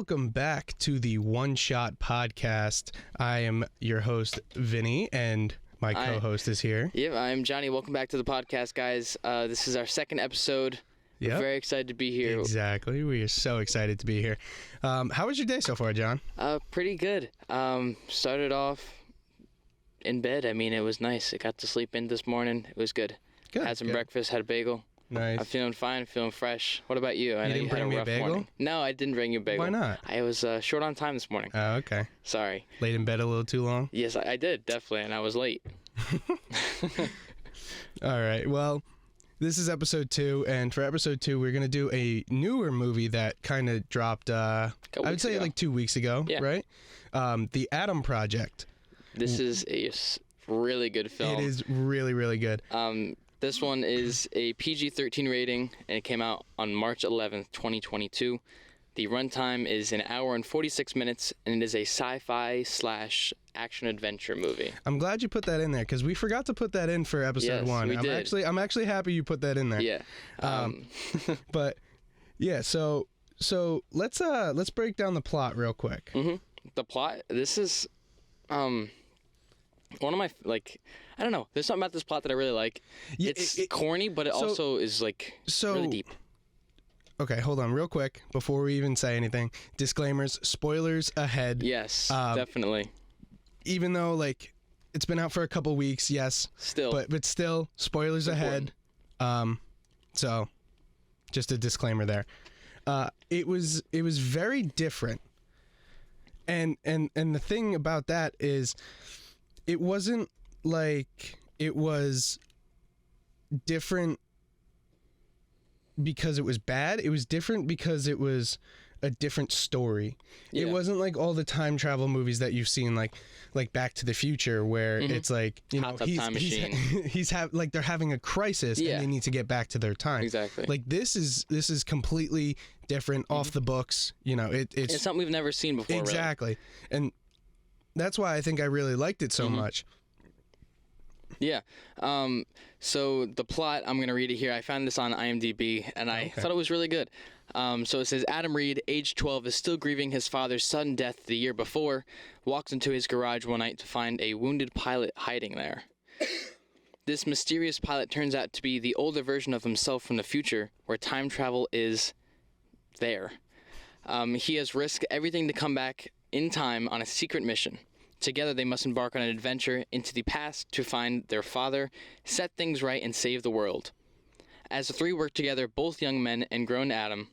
welcome back to the One Shot Podcast. I am your host, Vinny, and my co-host is here. Yep, I'm Johnny. Welcome back to the podcast, guys. This is our second episode. We're very excited to be here. Exactly. We are so excited to be here. How was your day so far, John? Pretty good. Started off in bed. I mean, it was nice. I got to sleep in this morning. It was good. Had some breakfast, had a bagel. Nice. I'm feeling fine, feeling fresh. What about you? I know didn't you had bring me a rough bagel? morning. No, I didn't bring you a bagel. Why not? I was short on time this morning. Oh, okay. Sorry. Laid in bed a little too long? Yes, I did, definitely, and I was late. All right. Well, this is episode 2, and for episode 2, we're going to do a newer movie that kind of dropped, I would say like 2 weeks ago, right? The Adam Project. This is a really good film. It is really, really good. This one is a PG-13 rating, and it came out on March 11th, 2022. The runtime is an hour and 46 minutes, and it is a sci-fi / action-adventure movie. I'm glad you put that in there, because we forgot to put that in for episode 1. We did. I'm actually happy you put that in there. Yeah. But, yeah, so let's break down the plot real quick. Mm-hmm. The plot, this is... one of my, I don't know. There's something about this plot that I really like. Yeah, it's corny, but it also is, really deep. Okay, hold on real quick before we even say anything. Disclaimers, spoilers ahead. Yes, definitely. Even though, it's been out for a couple weeks, yes. Still. But still, spoilers ahead. So, just a disclaimer there. It was very different. And the thing about that is... it wasn't like it was different because it was bad. It was different because it was a different story. Yeah. It wasn't like all the time travel movies that you've seen, like Back to the Future, where it's like, they're having a crisis and they need to get back to their time. Exactly. Like this is completely different, off the books. It's something we've never seen before. Exactly, really. And that's why I think I really liked it so much. Yeah. So the plot, I'm going to read it here. I found this on IMDb, and I thought it was really good. So it says, Adam Reed, age 12, is still grieving his father's sudden death the year before, walks into his garage one night to find a wounded pilot hiding there. This mysterious pilot turns out to be the older version of himself from the future, where time travel is there. He has risked everything to come back in time on a secret mission. Together they must embark on an adventure into the past to find their father, set things right, and save the world. As the three work together, both young men and grown Adam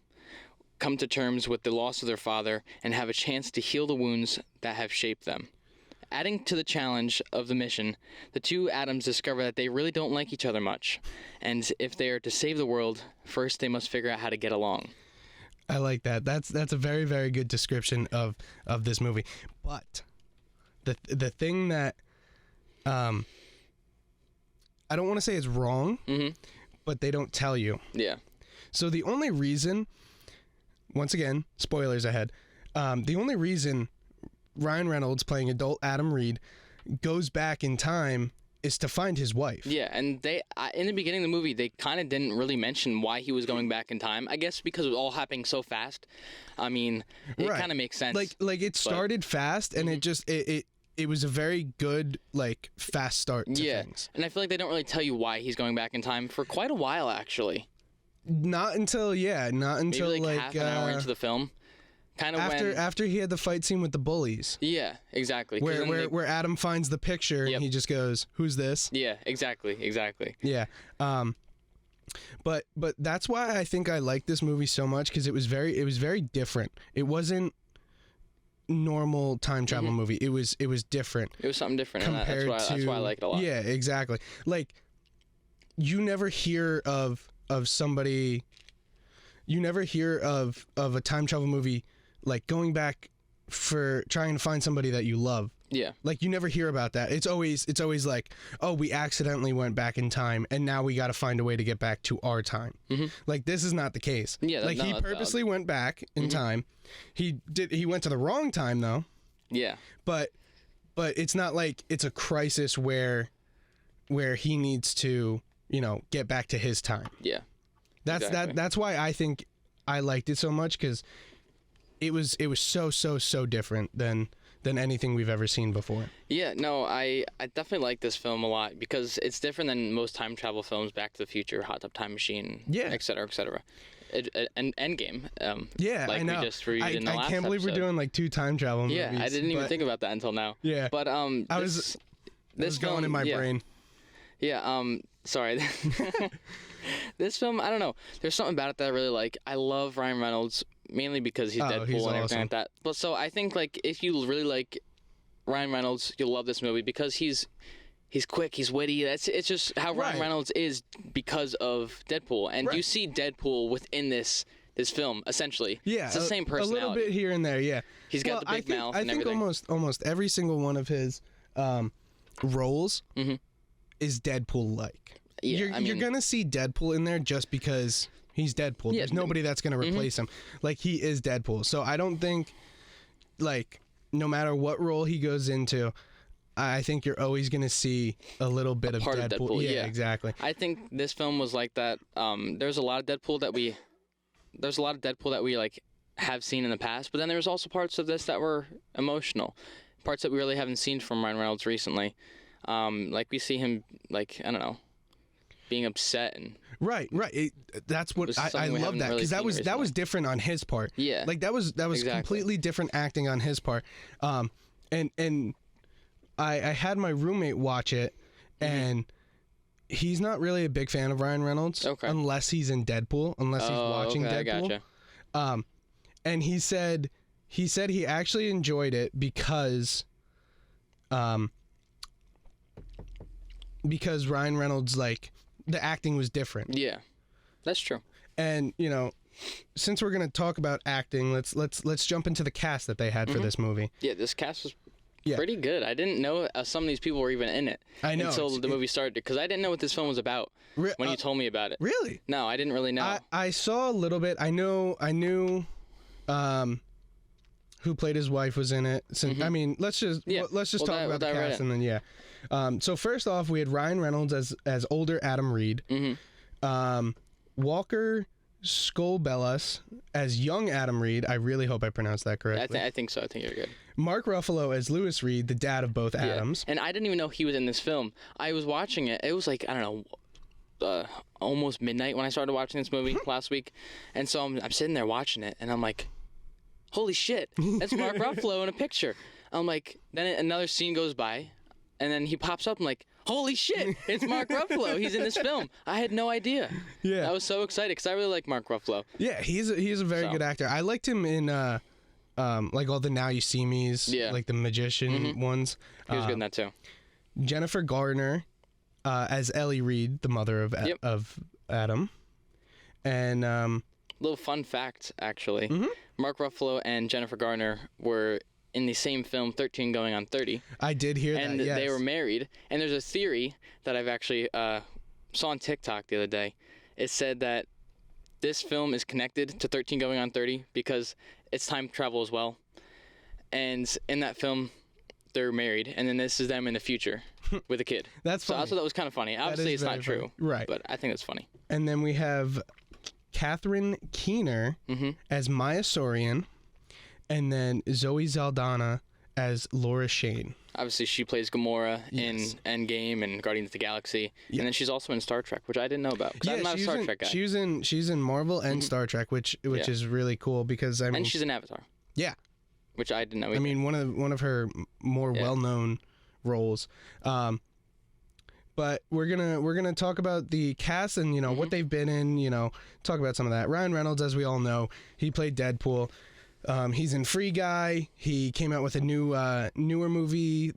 come to terms with the loss of their father and have a chance to heal the wounds that have shaped them. Adding to the challenge of the mission, the two Adams discover that they really don't like each other much, and if they are to save the world, first they must figure out how to get along. I like that. That's a very, very good description of this movie. But the thing that I don't want to say is wrong, but they don't tell you. Yeah. So the only reason, once again, spoilers ahead, the only reason Ryan Reynolds playing adult Adam Reed goes back in time is to find his wife. Yeah, and they in the beginning of the movie, they kind of didn't really mention why he was going back in time. I guess because it was all happening so fast. I mean, it kind of makes sense. Like it started fast, and it was a very good, fast start to things. And I feel like they don't really tell you why he's going back in time for quite a while, actually. Not until maybe half an hour into the film. Kind of after he had the fight scene with the bullies. Yeah, exactly. Where Adam finds the picture and he just goes, "Who's this?" Yeah, exactly. Yeah. But that's why I think I like this movie so much, because it was very different. It wasn't normal time travel movie. It was different. It was something different. That's why I like it a lot. Yeah, exactly. Like, you never hear of somebody. You never hear of a time travel movie going back for trying to find somebody that you love. Yeah. Like, you never hear about that. It's always like, oh, we accidentally went back in time and now we got to find a way to get back to our time. Like, this is not the case. Yeah. He purposely went back in time. He went to the wrong time though. Yeah. But it's not like it's a crisis where he needs to, get back to his time. Yeah. That's why I think I liked it so much, because it was so different than anything we've ever seen before. Yeah, no, I definitely like this film a lot because it's different than most time travel films, Back to the Future, Hot Tub Time Machine, et cetera, et cetera. And Endgame. I know. We just reviewed in the last I can't believe episode. we're doing like 2 time travel movies. Yeah, I didn't even think about that until now. Yeah. But I was going in my brain. Yeah, sorry. This film, I don't know. There's something about it that I really like. I love Ryan Reynolds, mainly because he's Deadpool and everything like that. But so I think like if you really like Ryan Reynolds, you'll love this movie because he's quick, he's witty. It's just how Ryan Reynolds is because of Deadpool, and you see Deadpool within this film essentially. Yeah, it's the same personality. A little bit here and there. Yeah, he's got the big mouth and everything. I think almost every single one of his roles is Deadpool-like. Yeah, you're gonna see Deadpool in there just because he's Deadpool. There's nobody that's gonna replace him. Like, he is Deadpool. So I don't think, like, no matter what role he goes into, I think you're always gonna see a little bit of Deadpool. Yeah, exactly. I think this film was like that. There's a lot of Deadpool that we like have seen in the past, but then there's also parts of this that were emotional, parts that we really haven't seen from Ryan Reynolds recently. Like we see him, like, I don't know, being upset and right. That's what I love that, because that was different on his part. Yeah, like that was completely different acting on his part. And I had my roommate watch it, and he's not really a big fan of Ryan Reynolds unless he's in Deadpool, unless he's watching Deadpool. I gotcha. And he said he actually enjoyed it because Ryan Reynolds, like, the acting was different. Yeah, that's true. And, you know, since we're gonna talk about acting, let's jump into the cast that they had for this movie. Yeah, this cast was pretty good. I didn't know some of these people were even in it. I know, until the movie started, because I didn't know what this film was about when you told me about it. Really? No, I didn't really know. I saw a little bit. I knew who played his wife was in it. So, I mean, let's just talk about the cast, and then so first off, we had Ryan Reynolds as older Adam Reed. Walker Scobell as young Adam Reed. I really hope I pronounced that correctly. I think so. I think you're good. Mark Ruffalo as Lewis Reed, the dad of both Adams. And I didn't even know he was in this film. I was watching it. It was like, I don't know, almost midnight when I started watching this movie last week. And so I'm sitting there watching it, and I'm like, holy shit, that's Mark Ruffalo in a picture. I'm like, then another scene goes by, and then he pops up. I'm like, holy shit, it's Mark Ruffalo. He's in this film. I had no idea. Yeah. I was so excited because I really like Mark Ruffalo. Yeah, he's a very good actor. I liked him in like all the Now You See Me's, like the magician ones. He was good in that too. Jennifer Garner as Ellie Reed, the mother of Adam. And little fun fact, actually. Mark Ruffalo and Jennifer Garner were in the same film, 13 Going on 30. I did hear that, and they were married. And there's a theory that I've actually saw on TikTok the other day. It said that this film is connected to 13 Going on 30 because it's time travel as well. And in that film, they're married, and then this is them in the future with a kid. That's funny. So I thought that was kind of funny. Obviously, it's not true. Right. But I think it's funny. And then we have Catherine Keener as Maya Sorian, and then Zoey Saldana as Laura Shane. Obviously, she plays Gamora in Endgame and Guardians of the Galaxy, and then she's also in Star Trek, which I didn't know about because I'm not a Star Trek guy. She's in Marvel and Star Trek, which is really cool because I mean, and she's in Avatar. Yeah, which I didn't know either. I mean, one of her more well-known roles. But we're gonna talk about the cast and what they've been in. Talk about some of that. Ryan Reynolds, as we all know, he played Deadpool. He's in Free Guy. He came out with a newer movie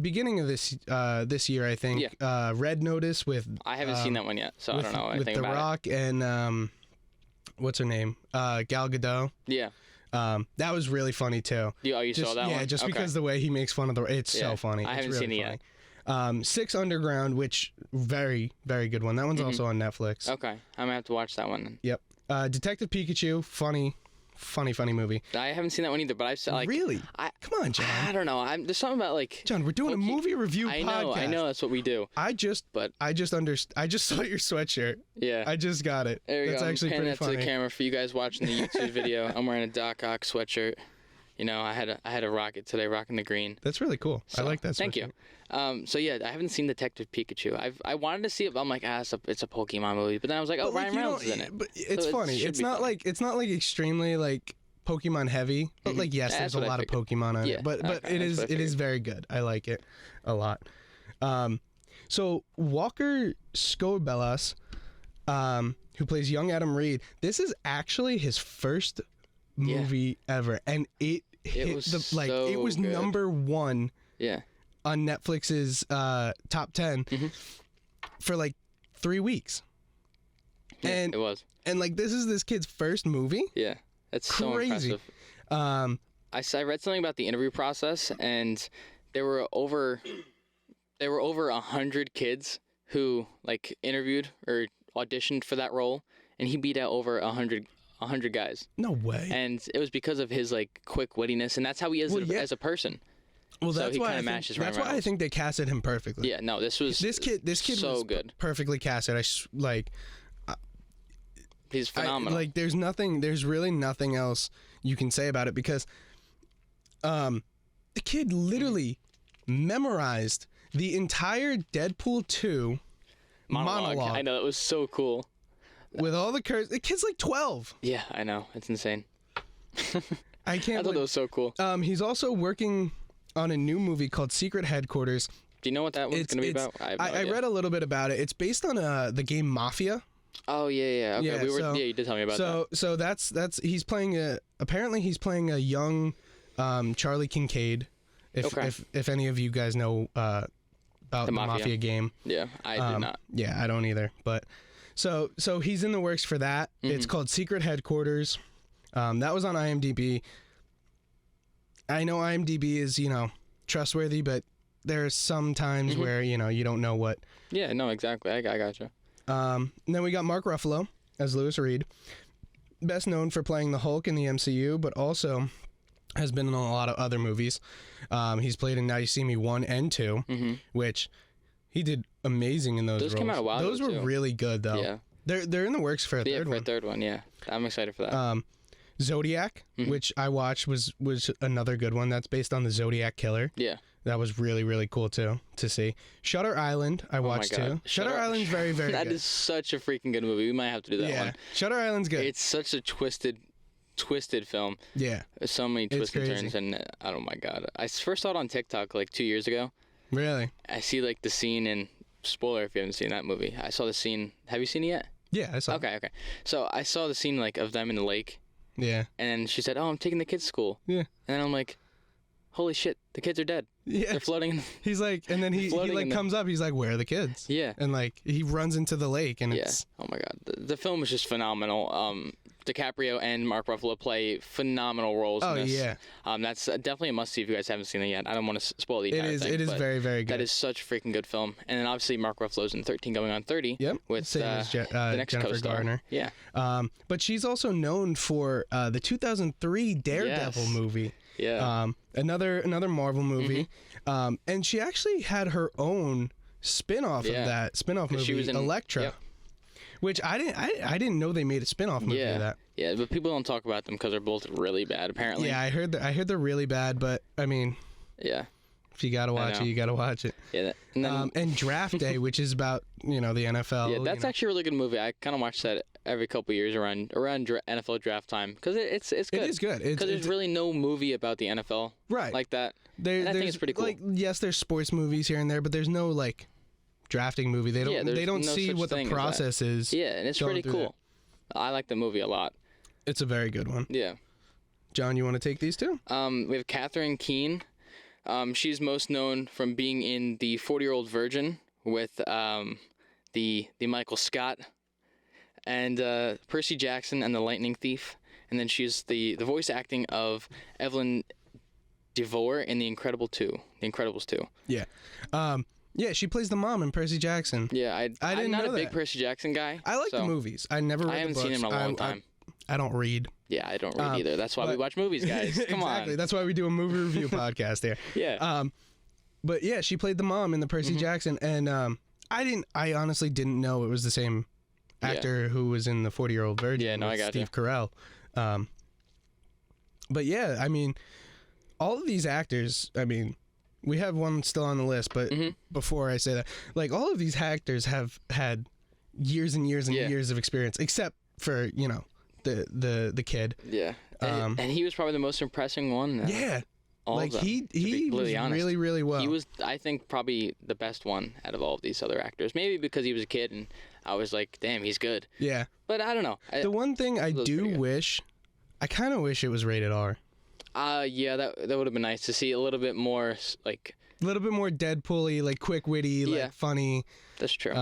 beginning of this year, I think. Yeah. Red Notice with. I haven't seen that one yet, so I don't know anything about it. With The Rock and what's her name? Gal Gadot. Yeah. That was really funny too. You saw that one? Yeah, just because the way he makes fun of it's so funny. I haven't seen it yet. 6 Underground, which very, very good one. That one's also on Netflix. Okay, I'm gonna have to watch that one then. Yep. Detective Pikachu, funny funny movie. I haven't seen that one either, but I've seen like. Really? Come on, John. I don't know. There's something about like. John, we're doing a movie review podcast. I know. That's what we do. I just saw your sweatshirt. Yeah. I just got it. There you That's go. actually I'm pretty that funny. to the camera for you guys watching the YouTube video. I'm wearing a Doc Ock sweatshirt. You know, I had a rocket today, rocking the green. That's really cool. So, I like that. Thank you. So yeah, I haven't seen Detective Pikachu. I wanted to see it, but I'm like, it's a Pokemon movie. But then I was like, Ryan Reynolds is in it. But it's So funny. It's not like extremely like Pokemon heavy. But like yes, there's a lot of Pokemon on it. But okay, it is very good. I like it a lot. So Walker Scobell, who plays young Adam Reed, this is actually his first movie ever, and it was it was good. number 1 on Netflix's top 10 for like 3 weeks. And it was. And like this is this kid's first movie. Yeah, that's crazy. So impressive. I read something about the interview process, and there were over 100 kids who like interviewed or auditioned for that role, and he beat out over 100 guys. No way. And it was because of his like quick wittiness, and that's how he is as a person. Well, so that's he why that's why I think they casted him perfectly. Yeah, no, this kid so was good. Perfectly casted. He's phenomenal. There's really nothing else you can say about it, because the kid literally memorized the entire Deadpool 2 monologue. I know, it was so cool. With all the curse, the kid's like 12. Yeah, I know. It's insane. I can't. I thought it was so cool. He's also working on a new movie called Secret Headquarters. Do you know what that one's going to be about? I read a little bit about it. It's based on the game Mafia. Oh yeah. Okay, you did tell me about that. So that's he's playing apparently he's playing a young Charlie Kincaid. If any of you guys know about the Mafia game. Yeah, I do not. Yeah, I don't either. But so he's in the works for that. Mm-hmm. It's called Secret Headquarters. That was on IMDb. I know IMDb is, trustworthy, but there are some times where, you don't know what. Yeah, no, exactly. I gotcha. Then we got Mark Ruffalo as Lewis Reed, best known for playing the Hulk in the MCU, but also has been in a lot of other movies. He's played in Now You See Me 1 and 2, which he did amazing in those roles. Those came out a while ago, Those were really good, though. Yeah. They're in the works for a third one. Yeah, for a third one, yeah. I'm excited for that. Zodiac, which I watched, was another good one. That's based on the Zodiac Killer. Yeah. That was really, really cool, too, to see. Shutter Island, I watched, too. Shutter Island's very, very good. That is such a freaking good movie. We might have to do that one. Shutter Island's good. It's such a twisted film. Yeah. There's so many twists and turns, and oh my god. I first saw it on TikTok like 2 years ago. Really? I see like the scene, and spoiler if you haven't seen that movie. I saw the scene. Have you seen it yet? Yeah, I saw it. Okay. So I saw the scene like of them in the lake. Yeah. And she said, "Oh, I'm taking the kids to school." Yeah. And then I'm like, "Holy shit, the kids are dead." Yeah. They're floating. He's like, and then he like comes up. He's like, "Where are the kids?" Yeah. And like he runs into the lake, and it's. Oh my god, the film is just phenomenal. DiCaprio and Mark Ruffalo play phenomenal roles in this. Yeah. That's definitely a must see if you guys haven't seen it yet. I don't want to spoil the entire thing. It is very, very good. That is such a freaking good film. And then obviously Mark Ruffalo's in 13 going on 30. Yep. With same as the next Jennifer co-star. Garner. Yeah. But she's also known for the 2003 Daredevil movie. Yeah. Another Marvel movie. And she actually had her own spin-off of that movie, she was in Elektra. Yep. Which I didn't know they made a spin-off movie of that. Yeah, but people don't talk about them because they're both really bad, apparently. Yeah, I heard they're really bad, but I mean, yeah, if you gotta watch it, you gotta watch it. Yeah, and Draft Day, which is about the NFL. Yeah, that's actually a really good movie. I kind of watch that every couple years around NFL draft time because it's good. It is good because there's really no movie about the NFL like that. I think it's pretty cool. Like, yes, there's sports movies here and there, but there's no like drafting movie. They don't see what the process is. Yeah, and it's pretty cool. I like the movie a lot. It's a very good one. Yeah. John, you want to take these two? We have Catherine Keen. She's most known from being in the 40-Year-Old Virgin with the Michael Scott and Percy Jackson and the Lightning Thief, and then she's the voice acting of Evelyn DeVore in The Incredibles 2. Yeah. Yeah, she plays the mom in Percy Jackson. Yeah, I'm not a big Percy Jackson guy. I like the movies. I haven't seen him in a long time. I don't read. Yeah, I don't read either. That's why we watch movies, guys. Come exactly. on. That's why we do a movie review podcast here. Yeah. But yeah, she played the mom in the Percy Jackson, and I honestly didn't know it was the same actor who was in the 40-Year-Old Virgin. Yeah, no, I got Steve Carell. But yeah, I mean, all of these actors. I mean, we have one still on the list, but before I say that, like all of these actors have had years and years and years of experience, except for the kid. Yeah. And he was probably the most impressing one. Yeah. Like he was really, really well. He was, I think, probably the best one out of all of these other actors. Maybe because he was a kid and I was like, damn, he's good. Yeah. But I don't know. The one thing I do wish, I kind of wish it was rated R. Yeah, that would have been nice to see a little bit more, like... A little bit more Deadpool-y, like quick-witty, like funny. That's true.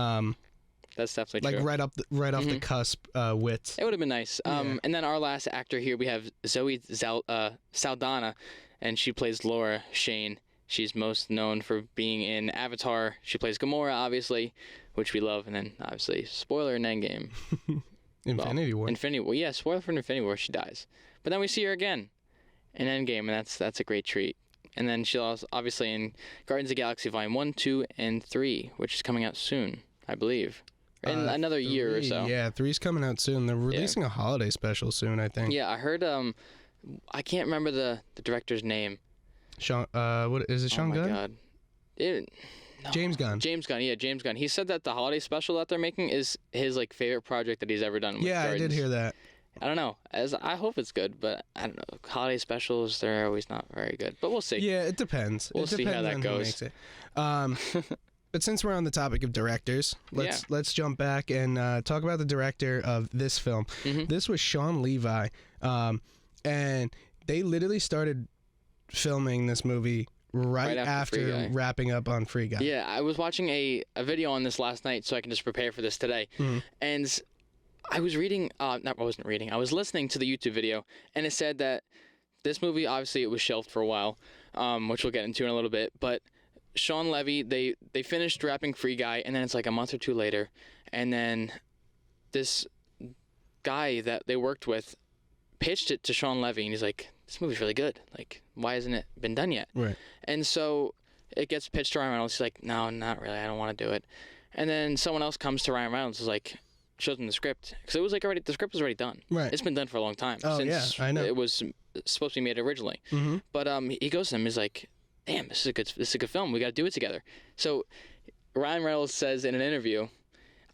That's definitely true. Like right off the cusp wits. It would have been nice. And then our last actor here, we have Zoey Saldana, and she plays Laura Shane. She's most known for being in Avatar. She plays Gamora, obviously, which we love. And then, obviously, spoiler in Endgame. Infinity War. Infinity War. Yeah, spoiler for Infinity War. She dies. But then we see her again in Endgame, and that's a great treat. And then she'll also, obviously, in Guardians of the Galaxy Volume 1, 2, and 3, which is coming out soon, I believe. In another year or so. Yeah, 3's coming out soon. They're releasing a holiday special soon, I think. Yeah, I heard, I can't remember the director's name. Sean, what is it? Sean Gunn? Oh my God. No. James Gunn. James Gunn, yeah, James Gunn. He said that the holiday special that they're making is his like favorite project that he's ever done. With Guardians. I did hear that. I don't know. I hope it's good, but I don't know. Holiday specials, they're always not very good. But we'll see. Yeah, it depends. We'll see how that goes. But since we're on the topic of directors, let's jump back and talk about the director of this film. This was Sean Levi, and they literally started filming this movie right after wrapping up on Free Guy. Yeah, I was watching a video on this last night so I can just prepare for this today. And I was reading, I wasn't reading, I was listening to the YouTube video, and it said that this movie, obviously it was shelved for a while, which we'll get into in a little bit, but Sean Levy, they finished wrapping Free Guy, and then it's like a month or two later, and then this guy that they worked with pitched it to Sean Levy, and he's like, this movie's really good. Like, why hasn't it been done yet? Right. And so it gets pitched to Ryan Reynolds. He's like, no, not really. I don't want to do it. And then someone else comes to Ryan Reynolds, is like, shows him the script. Because it was like the script was already done. Right. It's been done for a long time. Oh, since yeah, I know. It was supposed to be made originally. But he goes to him, he's like, damn, this is a good film. We got to do it together. So Ryan Reynolds says in an interview,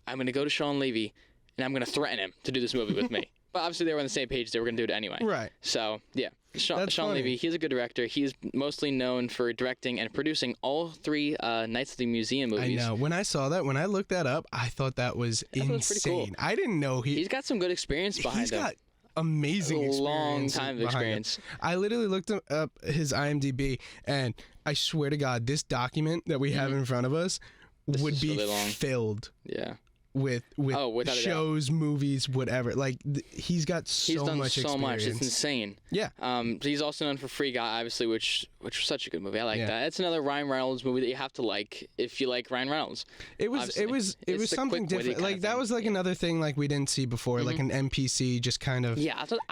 I'm going to go to Sean Levy, and I'm going to threaten him to do this movie with me. But obviously they were on the same page. They were going to do it anyway. Right. So, yeah. Sean Levy, he's a good director. He's mostly known for directing and producing all 3 Knights of the Museum movies. I know. When I saw that, when I looked that up, I thought that was insane. Was pretty cool. I didn't know he's got some good experience behind him. He's got amazing experience. Long time of experience. I literally looked up his IMDb, and I swear to God, this document that we have in front of us would be really filled. Yeah. With shows, movies, whatever. Like he's got so much experience. Much. It's insane. Yeah. He's also known for Free Guy, obviously, which was such a good movie. I like that. It's another Ryan Reynolds movie that you have to like if you like Ryan Reynolds. It was something different. Like that was like another thing like we didn't see before, like an NPC just kind of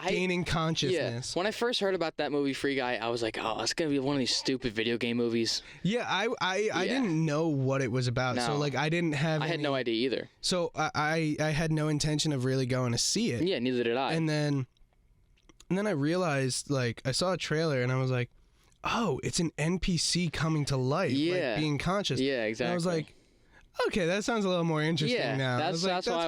gaining consciousness. Yeah. When I first heard about that movie, Free Guy, I was like, oh, it's gonna be one of these stupid video game movies. Yeah, I didn't know what it was about, so like I didn't have. I had no idea either. So I had no intention of really going to see it. Yeah, neither did I. And then I realized, like, I saw a trailer and I was like, oh, it's an NPC coming to life, like being conscious. Yeah, exactly. And I was like, okay, that sounds a little more interesting now. That's how I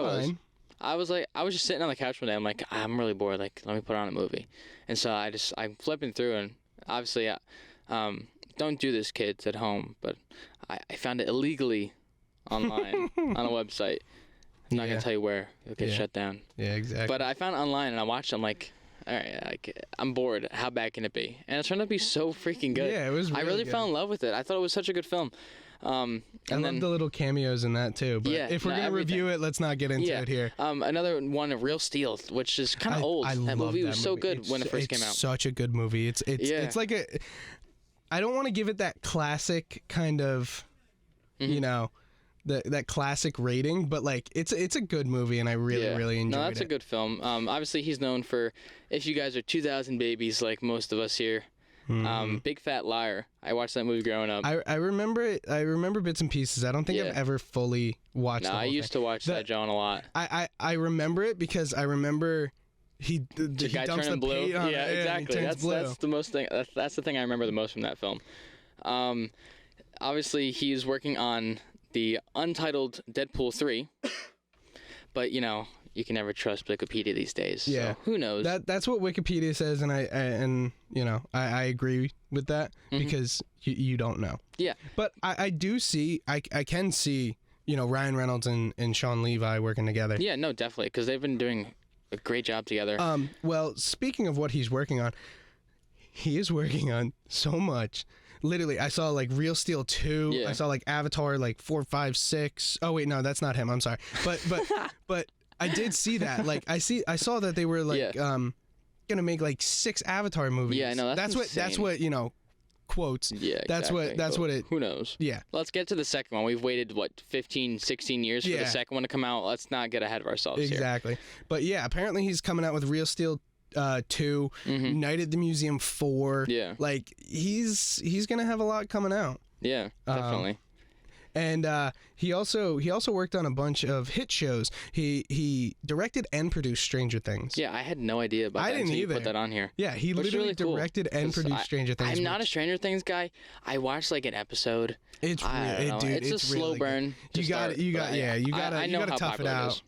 was. I was just sitting on the couch one day. I'm like, I'm really bored. Like, let me put on a movie. And so I'm flipping through, and obviously, don't do this, kids, at home. But I found it illegally online on a website. I'm not going to tell you where. It'll get shut down. Yeah, exactly. But I found it online, and I watched it. I'm like, all right, I'm bored. How bad can it be? And it turned out to be so freaking good. Yeah, it was really I really good. fell in love with it. I thought it was such a good film. I love the little cameos in that, too. But if we're going to review it, let's not get into it here. Another one, Real Steel, which is kind of old. That movie was so good when it first came out. It's such a good movie. It's like a... I don't want to give it that classic kind of, that classic rating, but like it's a good movie, and I really enjoyed it. No, that's a good film. Obviously he's known for, if you guys are 2000 babies like most of us here, Big Fat Liar. I watched that movie growing up. I remember it. I remember bits and pieces. I don't think I've ever fully watched. No, the whole I used to watch that John a lot. I remember it because I remember he guy dumps turning the blue. paint on Yeah, it, exactly. and he turns blue. That's the most thing. That's the thing I remember the most from that film. Obviously he's working on the untitled Deadpool 3, but you know, you can never trust Wikipedia these days. Yeah, so who knows? That's what Wikipedia says, and I agree with that because you don't know. Yeah, but I do see I can see Ryan Reynolds and Sean Levi working together. Yeah, no, definitely, because they've been doing a great job together. Well, speaking of what he's working on, he is working on so much. Literally, I saw like Real Steel 2. Yeah. I saw like Avatar like 4, 5, 6. Oh wait, no, that's not him. I'm sorry. But I did see that. Like I saw that they were like gonna make like 6 Avatar movies. Yeah, I know. That's what quotes. Yeah, exactly. That's what it. Who knows? Yeah. Let's get to the second one. We've waited 15, 16 years for the second one to come out. Let's not get ahead of ourselves here. Exactly. But yeah, apparently he's coming out with Real Steel 2, Night at the Museum 4. Yeah. Like he's gonna have a lot coming out. Yeah, definitely. And he also worked on a bunch of hit shows. He directed and produced Stranger Things. Yeah, I had no idea about that. I didn't either. You put that on here. Yeah, he literally directed and produced Stranger Things. I'm not a Stranger Things guy. I watched like an episode. It's a slow really burn. You got to tough it out.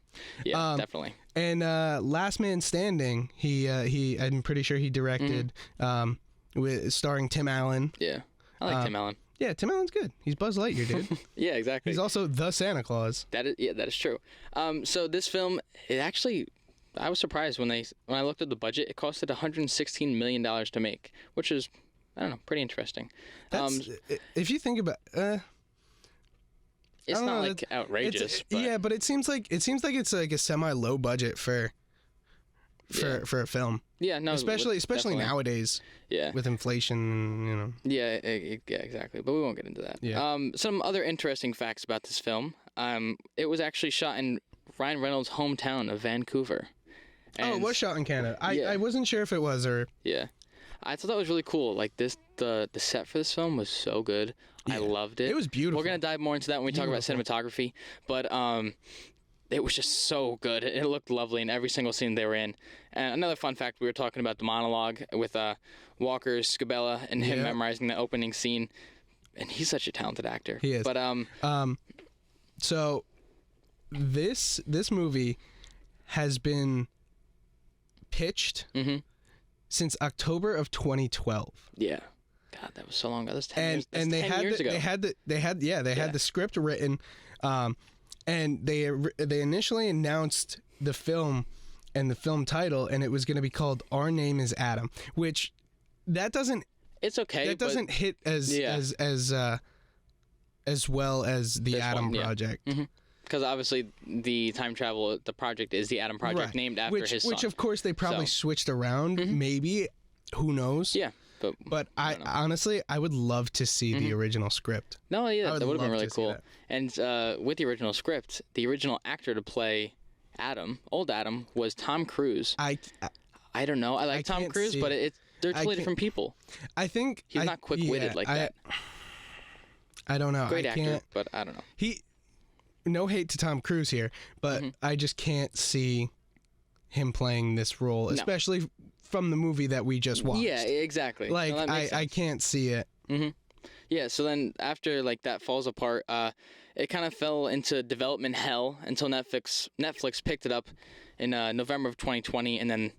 Yeah, definitely. And Last Man Standing, he I'm pretty sure he directed with starring Tim Allen. Yeah, I like Tim Allen. Yeah, Tim Allen's good. He's Buzz Lightyear, dude. Yeah, exactly. He's also the Santa Claus. That is true. So this film, I was surprised when I looked at the budget. It costed $116 million to make, which is, I don't know, pretty interesting. If you think about, it's not like outrageous. But it seems like it's like a semi-low budget for a film. Yeah, no, especially nowadays. Yeah, with inflation, Yeah, exactly. But we won't get into that. Yeah. Some other interesting facts about this film. It was actually shot in Ryan Reynolds' hometown of Vancouver. And it was shot in Canada. I wasn't sure if it was or. Yeah, I thought that was really cool. Like the set for this film was so good. Yeah. I loved it. It was beautiful. We're gonna dive more into that when we talk about cinematography, but it was just so good. It looked lovely in every single scene they were in. And another fun fact, we were talking about the monologue with Walker Scobell and him memorizing the opening scene. And he's such a talented actor. He is. But so this movie has been pitched since October of 2012. Yeah. God, that was so long ago. That's 10 years. That's and 10 years ago. They had the script written. And they initially announced the film and the film title, and it was going to be called Our Name is Adam, which that doesn't. It's okay. That doesn't hit as well as the Adam Project. Because obviously the time travel, the project is the Adam Project, named after his son. Which of course they probably switched around. Maybe, who knows? Yeah. But I honestly, I would love to see the original script. No, yeah, that would have been really cool. And with the original script, the original actor to play Adam, old Adam, was Tom Cruise. I don't know. I like Tom Cruise, but they're totally different people. I think he's not quick-witted like that. I don't know. Great actor, but I don't know. No hate to Tom Cruise here, but I just can't see him playing this role, especially from the movie that we just watched. Yeah, exactly. Like, I can't see it. Yeah, so then after like that falls apart, it kind of fell into development hell until Netflix picked it up in November of 2020, and then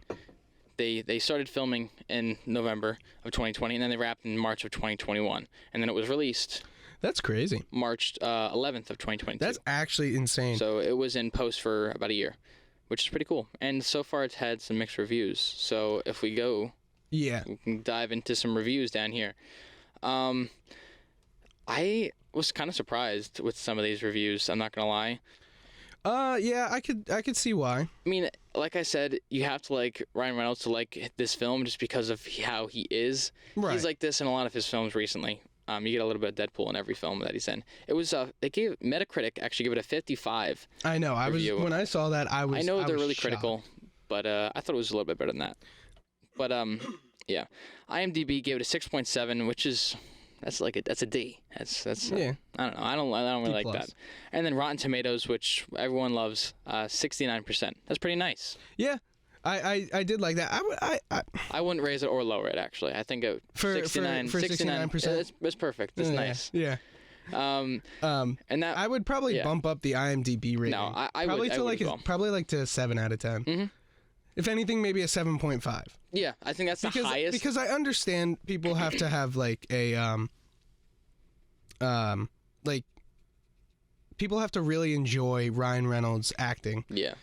they started filming in November of 2020, and then they wrapped in March of 2021, and then it was released. That's crazy. March 11th of 2022. That's actually insane. So it was in post for about a year, which is pretty cool. And so far it's had some mixed reviews. So if we go, we can dive into some reviews down here. I was kind of surprised with some of these reviews, I'm not going to lie. Yeah, I could see why. I mean, like I said, you have to like Ryan Reynolds to like this film just because of how he is. Right. He's like this in a lot of his films recently. You get a little bit of Deadpool in every film that he's in. It was they gave Metacritic actually gave it a 55. I know. When I saw that, I know they're really shocked. critical, but I thought it was a little bit better than that. But yeah, IMDb gave it a 6.7, which is that's a D. That's yeah. I don't know. I don't really like that. And then Rotten Tomatoes, which everyone loves, 69%. That's pretty nice. Yeah. I did like that. I wouldn't raise it or lower it, actually. I think it, for 69%. It's perfect. It's nice. Yeah. And that I would probably bump up the IMDb rating. No, I probably would, to I like would as well. probably like to 7 out of 10. Mm-hmm. If anything, maybe a 7.5. Yeah, I think that's the highest. Because I understand people have to have like a like people have to really enjoy Ryan Reynolds acting. Yeah.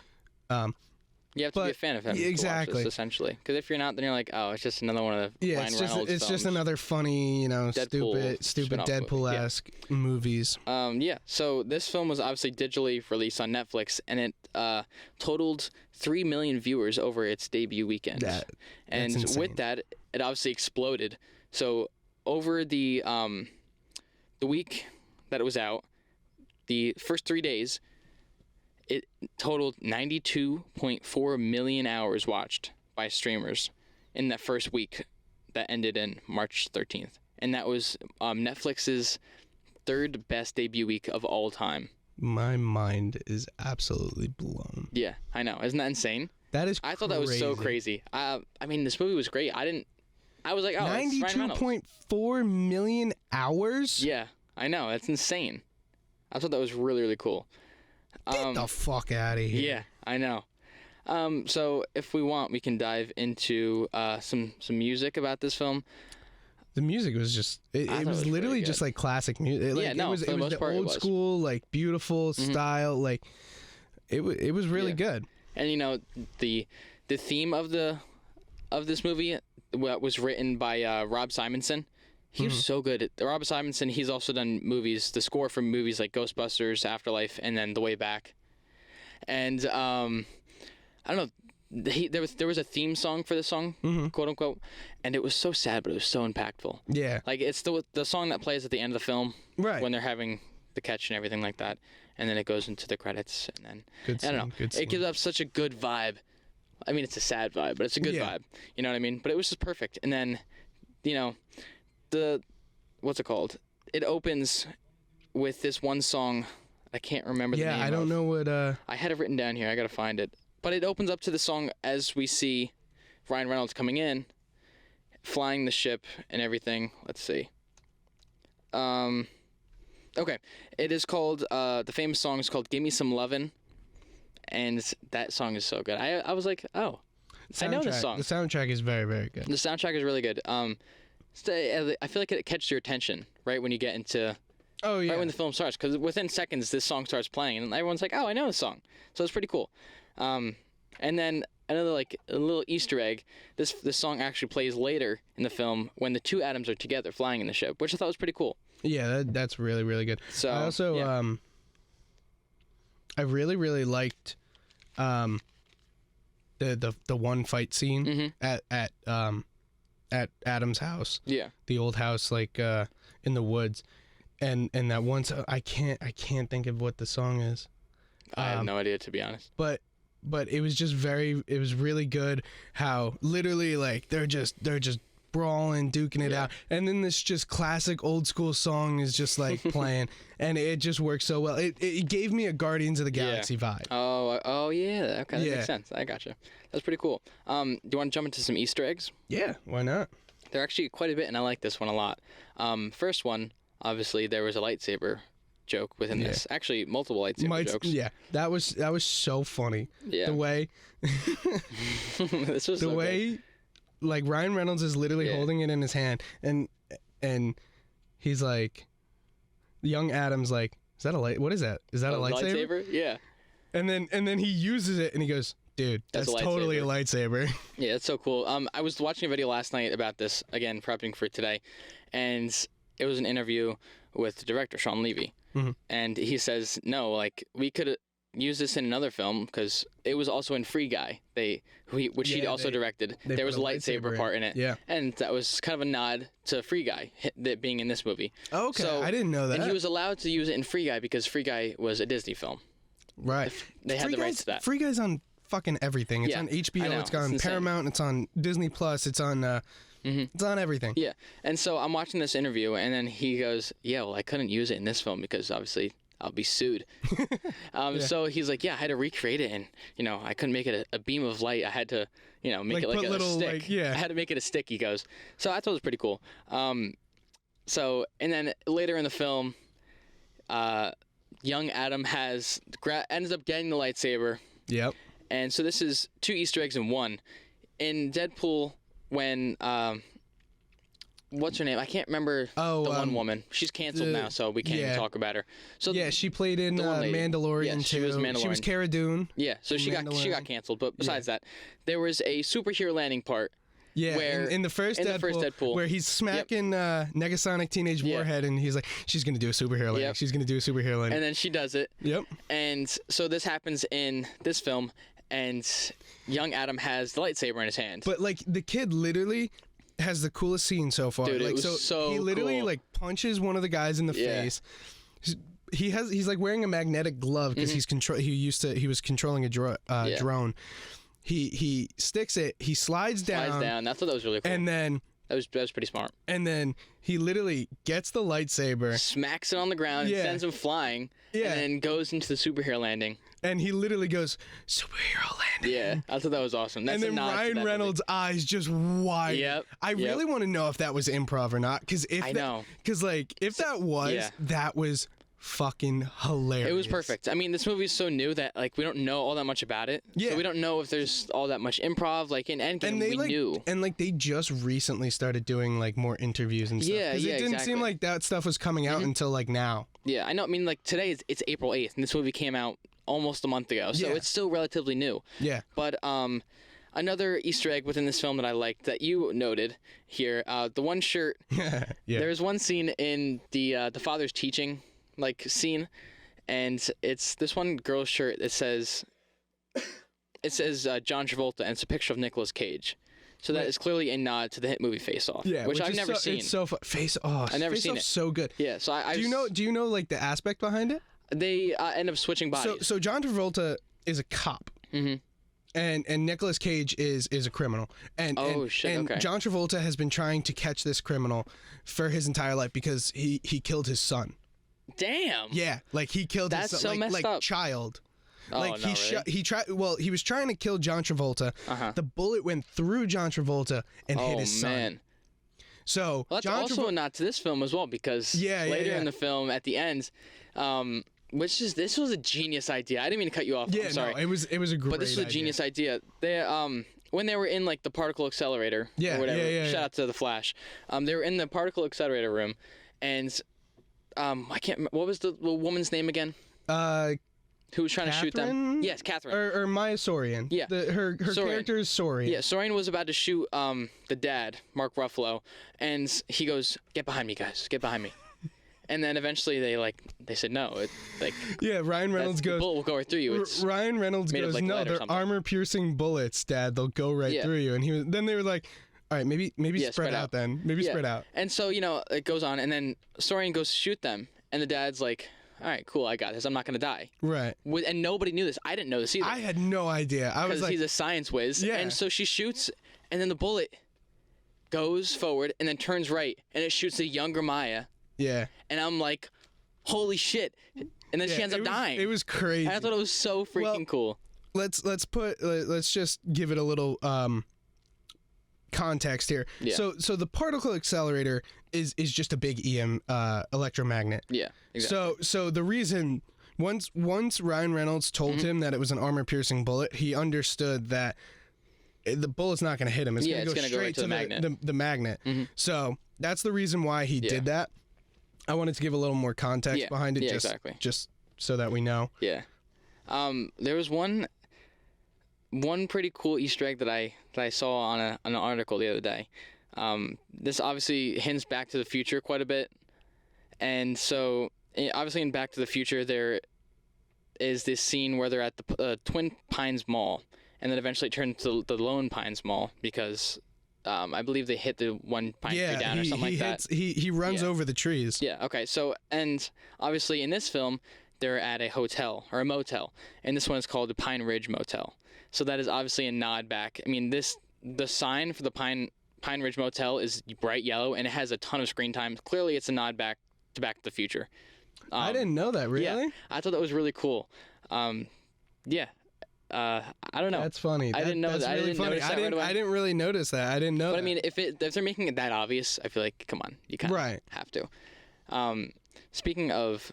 You have to be a fan of him. Exactly. To watch this, essentially. Because if you're not, then you're like, oh, it's just another one of the Ryan Reynolds it's films. just another funny, stupid Deadpool-esque movies. Yeah. So this film was obviously digitally released on Netflix, and it totaled 3 million viewers over its debut weekend. And with that, it obviously exploded. So over the week that it was out, the first 3 days, it totaled 92.4 million hours watched by streamers in that first week that ended in March 13th. And that was Netflix's third best debut week of all time. My mind is absolutely blown. Yeah, I know. Isn't that insane? That is I thought that was so crazy. I mean, this movie was great. I was like, oh, 92.4 million hours? Yeah, I know. That's insane. I thought that was really, really cool. Get the fuck out of here. Yeah, I know. So if we want, we can dive into some music about this film. The music was just it was literally just like classic music. Like, it was the old school, like beautiful style. Like it was really good. And the theme of this movie was written by Rob Simonson. He was so good. Rob Simonson, he's also done movies, the score for movies like Ghostbusters, Afterlife, and then The Way Back. And I don't know, there was a theme song for this song, quote unquote, and it was so sad, but it was so impactful. Yeah. Like it's the song that plays at the end of the film, right? When they're having the catch and everything like that, and then it goes into the credits, and then I don't know, it gives up such a good vibe. I mean, it's a sad vibe, but it's a good vibe. You know what I mean? But it was just perfect. And then, what's it called? It opens with this one song. I can't remember the name. Yeah, I don't know what. I had it written down here. I gotta find it. But it opens up to the song as we see Ryan Reynolds coming in, flying the ship and everything. Let's see. Okay, it is called. The famous song is called "Give Me Some Lovin'," and that song is so good. I was like, oh, I know this song. The soundtrack is very, very good. The soundtrack is really good. I feel like it catches your attention right when you get into. Oh yeah. Right when the film starts, because within seconds this song starts playing, and everyone's like, "Oh, I know this song," so it's pretty cool. And then another a little Easter egg. This song actually plays later in the film when the two atoms are together flying in the ship, which I thought was pretty cool. Yeah, that's really, really good. So I also I really, really liked the one fight scene at Adam's house. Yeah. The old house in the woods. And that one song, I can't think of what the song is. I have no idea, to be honest. But it was just it was really good how literally they're just brawling, duking it out, and then this just classic old school song is just playing, and it just works so well. It gave me a Guardians of the Galaxy vibe. Oh yeah, okay, that makes sense. I gotcha. That's pretty cool. Do you want to jump into some Easter eggs? Yeah, why not? There are actually quite a bit, and I like this one a lot. First one, obviously, there was a lightsaber joke within this. Actually, multiple lightsaber jokes. Yeah, that was so funny. Yeah, the way this was the way good. Ryan Reynolds is literally holding it in his hand, and he's like, young Adam's like, is that a light? What is that? Is that a lightsaber? Yeah. And then he uses it, and he goes, dude, that's totally a lightsaber. Yeah, that's so cool. I was watching a video last night about this, again, prepping for today, and it was an interview with the director, Sean Levy. And he says, no, we could used this in another film because it was also in Free Guy. Which he also directed. There was a lightsaber part in it. Yeah. And that was kind of a nod to Free Guy that being in this movie. Oh, okay. So, I didn't know that. And he was allowed to use it in Free Guy because Free Guy was a Disney film. Right. They had the rights to that. Free Guy's on fucking everything. It's on HBO. It's on Paramount. It's on Disney Plus. It's on. It's on everything. Yeah. And so I'm watching this interview, and then he goes, "Yeah, well, I couldn't use it in this film because obviously I'll be sued." So he's like, "Yeah, I had to recreate it, and I couldn't make it a beam of light. I had to, make it like a stick. I had to make it a stick." He goes. So I thought it was pretty cool. So and then later in the film, young Adam ends up getting the lightsaber. Yep. And so this is 2 Easter eggs in one. In Deadpool, when what's her name? I can't remember the one woman. She's canceled now, so we can't even talk about her. So she played in Mandalorian too. She was Mandalorian. She was Cara Dune. Yeah, so she got canceled. But besides that, there was a superhero landing part. Yeah, where in the first Deadpool, where he's smacking Negasonic Teenage Warhead, and he's like, she's gonna do a superhero landing. She's gonna do a superhero landing. And then she does it. Yep. And so this happens in this film, and young Adam has the lightsaber in his hand. But like the kid literally has the coolest scene so far. Dude, like, it was so he literally cool. like punches one of the guys in the face. He's like wearing a magnetic glove because he was controlling a drone. He sticks it. He slides down. I thought that was really cool. And then that was pretty smart. And then he literally gets the lightsaber, smacks it on the ground, and sends him flying. And then goes into the superhero landing. And he literally goes, superhero landing. Yeah, I thought that was awesome. That's and then Ryan Reynolds' eyes just wide. Yep. I really want to know if that was improv or not. Because if that was, that was fucking hilarious. It was perfect. I mean, this movie is so new that like we don't know all that much about it. Yeah. So we don't know if there's all that much improv. Like in Endgame, we knew. And like they just recently started doing like more interviews and stuff. Because it didn't seem like that stuff was coming out until like now. Yeah, I know. I mean, like today it's April 8th, and this movie came out almost a month ago, so it's still relatively new. Yeah. But another Easter egg within this film that I liked that you noted here, the one shirt. There's one scene in the father's teaching scene, and it's this one girl's shirt that says John Travolta, and it's a picture of Nicolas Cage. So that is clearly a nod to the hit movie Face Off, which I've never seen. It's so fun. Face Off. I've never seen it. So good. Yeah. So do you know like the aspect behind it? They end up switching bodies. So John Travolta is a cop. Mm-hmm. And Nicolas Cage is a criminal. And John Travolta has been trying to catch this criminal for his entire life because he killed his son. Damn. Yeah, like he killed his son, so messed up. Child. Oh, like no, really? He was trying to kill John Travolta. The bullet went through John Travolta and hit his son. Man. So that's also a nod to this film as well, because later in the film at the end, this was a genius idea. I didn't mean to cut you off. I'm sorry. No, it was a great. But this was a genius idea. They when they were in like the particle accelerator or whatever. Shout out to the Flash. They were in the particle accelerator room, and I can't remember, what was the woman's name again? Who was trying to shoot them? Yes, Catherine. Or Maya Sorian. Yeah. Her character is Sorian. Yeah, Sorian was about to shoot the dad, Mark Ruffalo, and he goes, "Get behind me, guys. Get behind me." And then eventually they said no. Ryan Reynolds goes, the bullet will go right through you. Ryan Reynolds goes, "No, they're armor-piercing bullets, Dad. They'll go right through you." And then they were like, all right, maybe spread out then. Maybe spread out. And so, it goes on, and then Sorian goes to shoot them, and the dad's like, all right, cool, I got this. I'm not going to die. Right. And nobody knew this. I didn't know this either. I had no idea. I was like... Because he's a science whiz. Yeah. And so she shoots, and then the bullet goes forward and then turns right, and it shoots the younger Maya. Yeah. And I'm like, holy shit. And then she ends up dying. It was crazy. I thought it was so freaking cool. Let's just give it a little... context here. Yeah. So the particle accelerator is just a big electromagnet. Yeah, exactly. So the reason once Ryan Reynolds told him that it was an armor-piercing bullet, he understood that the bullet's not going to hit him. It's going to go straight right to the magnet. Mm-hmm. So that's the reason why he did that. I wanted to give a little more context behind it, just so that we know. Yeah. There was one pretty cool Easter egg that I saw on an article the other day. This obviously hints back to the future quite a bit, and so obviously in Back to the Future is this scene where they're at the Twin Pines Mall, and then eventually turn to the Lone Pines Mall because I believe they hit the one pine tree down or something like that. He runs over the trees. Yeah. Okay. So, and obviously in this film, they're at a hotel or a motel, and this one is called the Pine Ridge Motel. So that is obviously a nod back. I mean, the sign for the Pine Ridge Motel is bright yellow, and it has a ton of screen time. Clearly, it's a nod back to the Future. I didn't know that. Really? Yeah, I thought that was really cool. Yeah. I don't know. That's funny. I didn't know that's that. Really I didn't funny. notice that right away. I didn't really notice that. I didn't know. But that. I mean, if they're making it that obvious, I feel like, come on, you kind of have to. Speaking of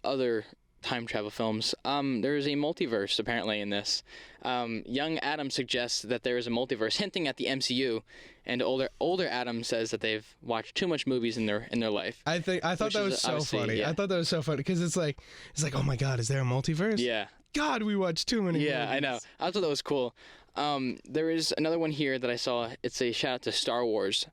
other time travel films, there is a multiverse apparently in this. Young Adam suggests that there is a multiverse, hinting at the MCU, and older Adam says that they've watched too much movies in their life. I thought that was so funny. Yeah. I thought that was so funny because it's like, oh my God, is there a multiverse? Yeah. God, we watched too many. Yeah, movies. I know. I thought that was cool. There is another one here that I saw. It's a shout out to Star Wars,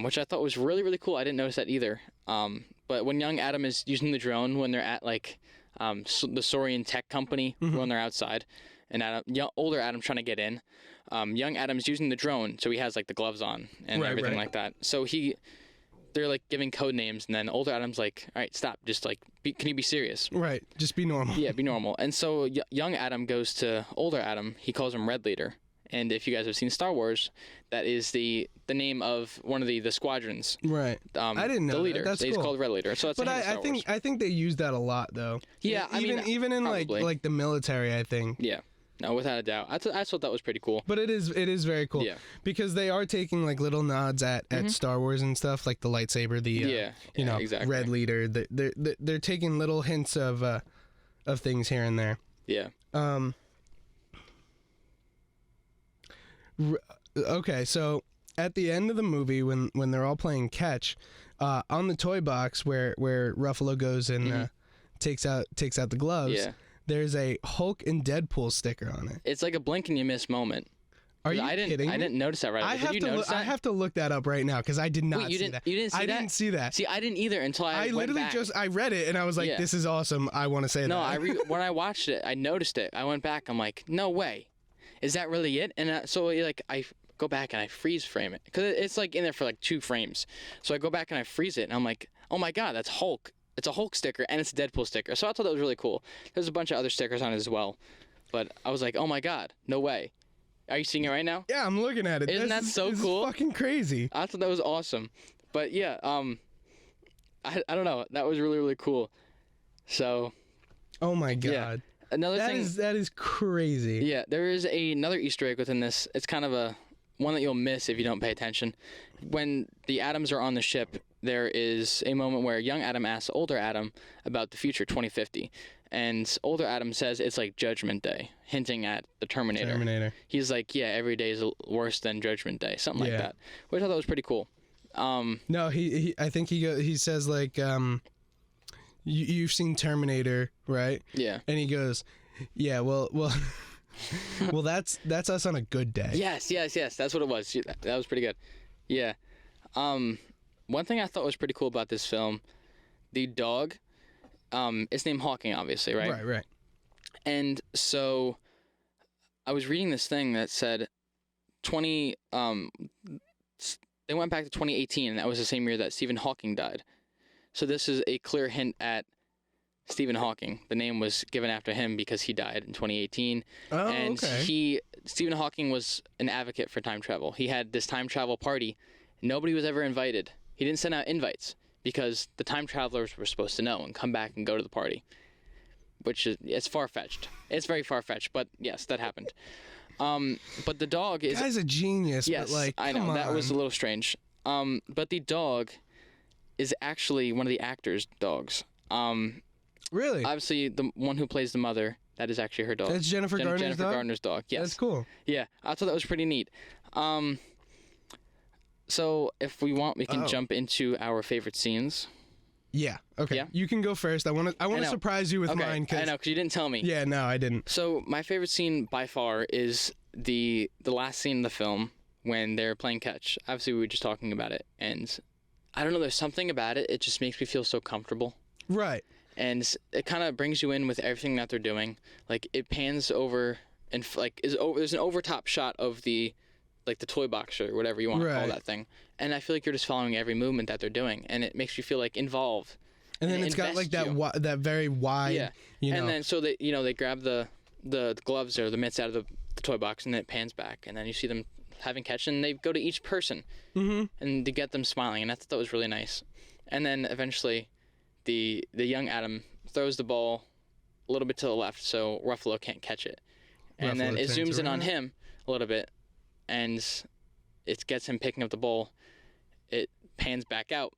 which I thought was really, really cool. I didn't notice that either. But when young Adam is using the drone when they're at like the Saurian tech company when they're outside, and older Adam's trying to get in. Young Adam's using the drone, so he has like the gloves on and everything like that. So they're like giving code names, and then older Adam's like, "All right, stop. Just like, can you be serious?" Right. Just be normal. Yeah, be normal. And so young Adam goes to older Adam. He calls him Red Leader. And if you guys have seen Star Wars, that is the name of one of the squadrons. Right. I didn't know the leader. That's He's cool. called Red Leader. So that's. But I think they use that a lot though. Yeah, even in probably. like the military, I think. Yeah. No, without a doubt. I thought that was pretty cool. But it is very cool. Yeah. Because they are taking like little nods at Star Wars and stuff, like the lightsaber, exactly. Red Leader. They're taking little hints of things here and there. Yeah. Okay, so at the end of the movie, when they're all playing catch, on the toy box where Ruffalo goes and takes out the gloves, there's a Hulk and Deadpool sticker on it. It's like a blink and you miss moment. Are you kidding me? I didn't notice that right away. Did you notice that? I have to look that up right now because I did not see that. You didn't see that? I didn't see that. See, I didn't either until I went literally back. I read it and I was like, this is awesome. I want to say no, that. No, when I watched it, I noticed it. I went back. I'm like, no way. Is that really it? And so like I go back and I freeze frame it because it's like in there for like 2 frames. So I go back and I freeze it and I'm like, oh my God, that's Hulk. It's a Hulk sticker and it's a Deadpool sticker. So I thought that was really cool. There's a bunch of other stickers on it as well, but I was like, oh my God, no way. Are you seeing it right now? Yeah, I'm looking at it. Isn't that so this cool? Is fucking crazy. I thought that was awesome. But yeah, I don't know. That was really, really cool. So. Oh my God. Yeah. Another thing that is crazy. Yeah, there is another Easter egg within this. It's kind of one that you'll miss if you don't pay attention. When the Adams are on the ship, there is a moment where young Adam asks older Adam about the future, 2050. And older Adam says it's like Judgment Day, hinting at the Terminator. He's like, yeah, every day is worse than Judgment Day, something like that. Which I thought was pretty cool. No, I think he says like, you've seen Terminator, right? Yeah. And he goes, yeah, well, well, that's us on a good day. Yes. That's what it was. That was pretty good. Yeah. One thing I thought was pretty cool about this film, the dog, it's named Hawking, obviously, right? Right. And so I was reading this thing that said they went back to 2018, and that was the same year that Stephen Hawking died. So this is a clear hint at Stephen Hawking. The name was given after him because he died in 2018. Oh, and okay. Stephen Hawking was an advocate for time travel. He had this time travel party. Nobody was ever invited. He didn't send out invites because the time travelers were supposed to know and come back and go to the party, which it's far-fetched. It's very far-fetched, but yes, that happened. But the dog is... Guy's a genius, yes, but like, I know, come on. that was a little strange. But the dog is actually one of the actors' dogs. Really? Obviously, the one who plays the mother, that is actually her dog. That's Jennifer Gardner's dog. Yes. That's cool. Yeah, I thought that was pretty neat. So if we want, we can jump into our favorite scenes. Yeah. Okay. Yeah? You can go first. I want to surprise you with mine. I know, because you didn't tell me. Yeah. No, I didn't. So my favorite scene by far is the last scene in the film when they're playing catch. Obviously, we were just talking about it, and I don't know. There's something about it. It just makes me feel so comfortable. Right. And it kind of brings you in with everything that they're doing. Like, it pans over and there's an overtop shot of the toy box or whatever you want to call that thing. And I feel like you're just following every movement that they're doing, and it makes you feel like involved. And then it's got like that very wide, And then so they grab the gloves or the mitts out of the toy box, and then it pans back, and then you see them having catch, and they go to each person, and to get them smiling, and I thought that was really nice. And then eventually, the young Adam throws the ball a little bit to the left, so Ruffalo can't catch it, and then it zooms in on him a little bit, and it gets him picking up the ball. It pans back out,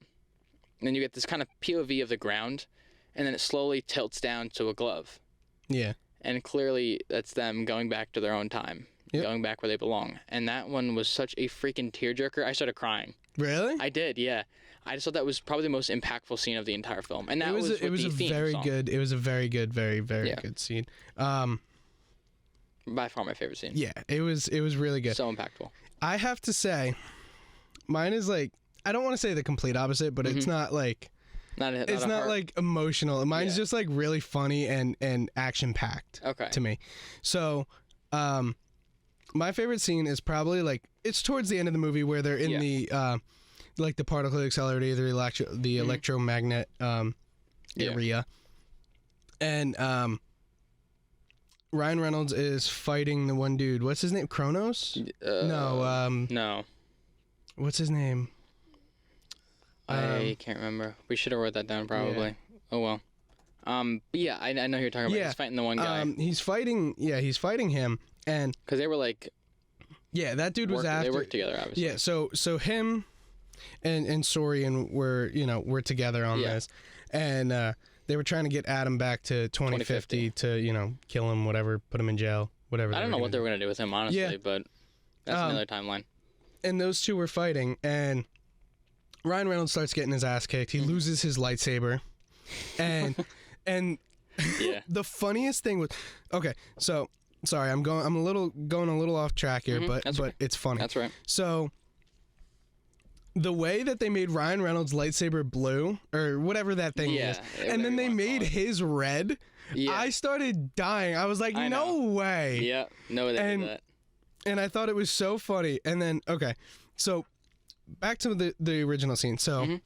and then you get this kind of POV of the ground, and then it slowly tilts down to a glove. Yeah. And clearly, that's them going back to their own time, going back where they belong. And that one was such a freaking tearjerker. I started crying. Really? I did, yeah. I just thought that was probably the most impactful scene of the entire film. And that It was a very good, very good scene. By far my favorite scene. Yeah, it was really good. So impactful. I have to say, mine is like, I don't want to say the complete opposite, but it's not like, it's not like emotional. Mine's just like really funny and action packed. Okay. To me, so my favorite scene is probably like it's towards the end of the movie where they're in the like the particle accelerator, the electromagnet area, and Ryan Reynolds is fighting the one dude. What's his name? Kronos? No. What's his name? I can't remember. We should have wrote that down probably. Yeah. Oh well. But yeah, I know who you're talking about. Yeah. He's fighting the one guy. He's fighting him, and because they were like, that dude was after. They worked together, obviously. Yeah, so him and Sorian were together on this, and they were trying to get Adam back to 2050 to kill him, whatever, put him in jail, whatever. I don't know what they were gonna do with him, honestly, but that's another timeline. And those two were fighting, and Ryan Reynolds starts getting his ass kicked. He loses his lightsaber, and the funniest thing was, okay, so sorry, I'm going a little off track here, but it's funny. That's right. So the way that they made Ryan Reynolds' lightsaber blue or whatever that thing is, and then they made his red, I started dying. I was like, no way. Yeah, no way they did that. And I thought it was so funny. And then so back to the original scene. So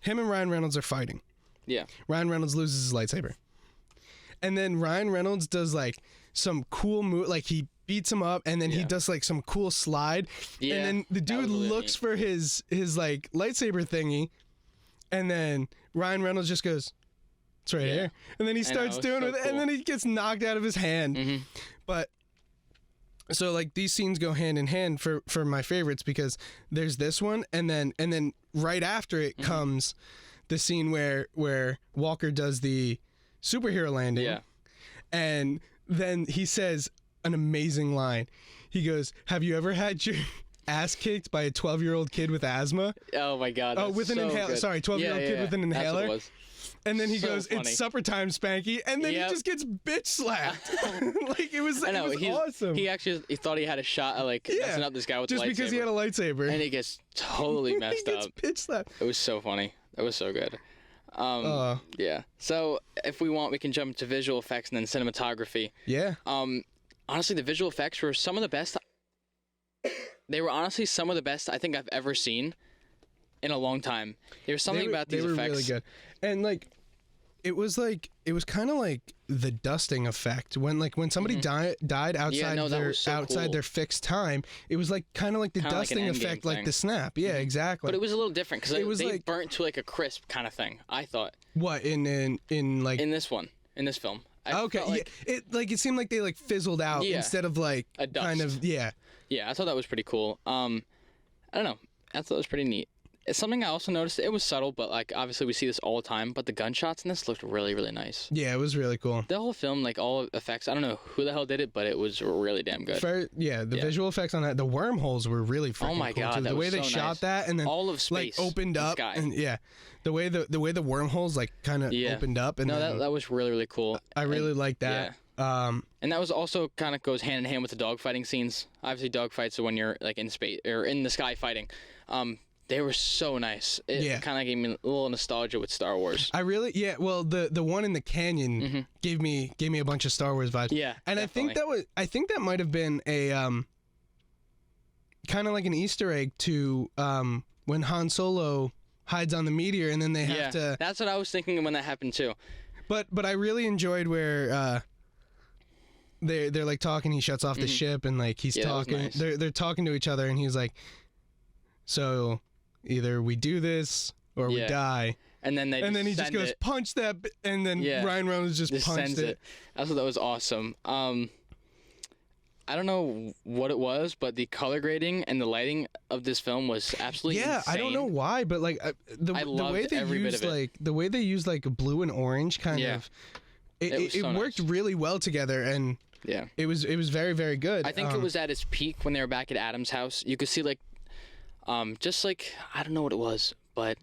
him and Ryan Reynolds are fighting. Yeah. Ryan Reynolds loses his lightsaber. And then Ryan Reynolds does like some cool move, like he beats him up, and then he does like some cool slide. Yeah. And then the dude looks for his like lightsaber thingy, and then Ryan Reynolds just goes, "It's right here." And then he starts doing it, and then he gets knocked out of his hand. But so like these scenes go hand in hand for my favorites, because there's this one, and then right after it comes the scene where Walker does the superhero landing. Yeah. And then he says an amazing line. He goes, "Have you ever had your ass kicked by a 12-year-old kid with asthma?" Oh my God. Oh, with an inhaler. Sorry, 12-year-old kid with an inhaler. That's what it was. And then he goes, funny. "It's supper time, Spanky," and then he just gets bitch slapped. Like it was awesome. He thought he had a shot at like messing up this guy with the lightsaber. Just because he had a lightsaber. And he gets totally messed up. He gets bitch slapped. It was so funny. It was so good. Yeah. So if we want, we can jump to visual effects and then cinematography. Yeah. Honestly, the visual effects were some of the best. They were honestly some of the best I think I've ever seen in a long time. There was something about these effects. They were really good. And like, it was kind of like the dusting effect when somebody died outside their fixed time. It was like kind of like the dusting effect, like the snap. Yeah, exactly. But it was a little different because they burnt to like a crisp kind of thing. I thought. What in like in this film? It seemed like they like fizzled out instead of like a dust. Kind of Yeah, I thought that was pretty cool. I don't know. I thought it was pretty neat. It's something I also noticed. It was subtle, but like obviously we see this all the time. But the gunshots in this looked really, really nice. Yeah, it was really cool. The whole film, like all effects. I don't know who the hell did it, but it was really damn good. The visual effects on that. The wormholes were really freaking cool. Oh my God, the way they shot that, and then all of space like opened up, and the way the wormholes like kind of opened up, and that was really, really cool. I really liked that. Yeah. And that was also kind of goes hand in hand with the dogfighting scenes. Obviously, dogfights are when you're like in space or in the sky fighting. They were so nice. It kind of gave me a little nostalgia with Star Wars. I really, well, the one in the canyon gave me a bunch of Star Wars vibes. Yeah, and definitely. I think that might have been a kind of like an Easter egg to when Han Solo hides on the meteor, and then they have to. That's what I was thinking when that happened too. But I really enjoyed where they're like talking. He shuts off the ship, and like he's talking. Nice. They're talking to each other, and he's like, "So either we do this or we die." And then he just goes punch that, and then Ryan Reynolds just punched it. I thought that was awesome. I don't know what it was, but the color grading and the lighting of this film was absolutely insane. I don't know why, but like the way they used like blue and orange kind of, it worked really well together, and it was very, very good. I think it was at its peak when they were back at Adam's house. You could see like, just like, I don't know what it was, but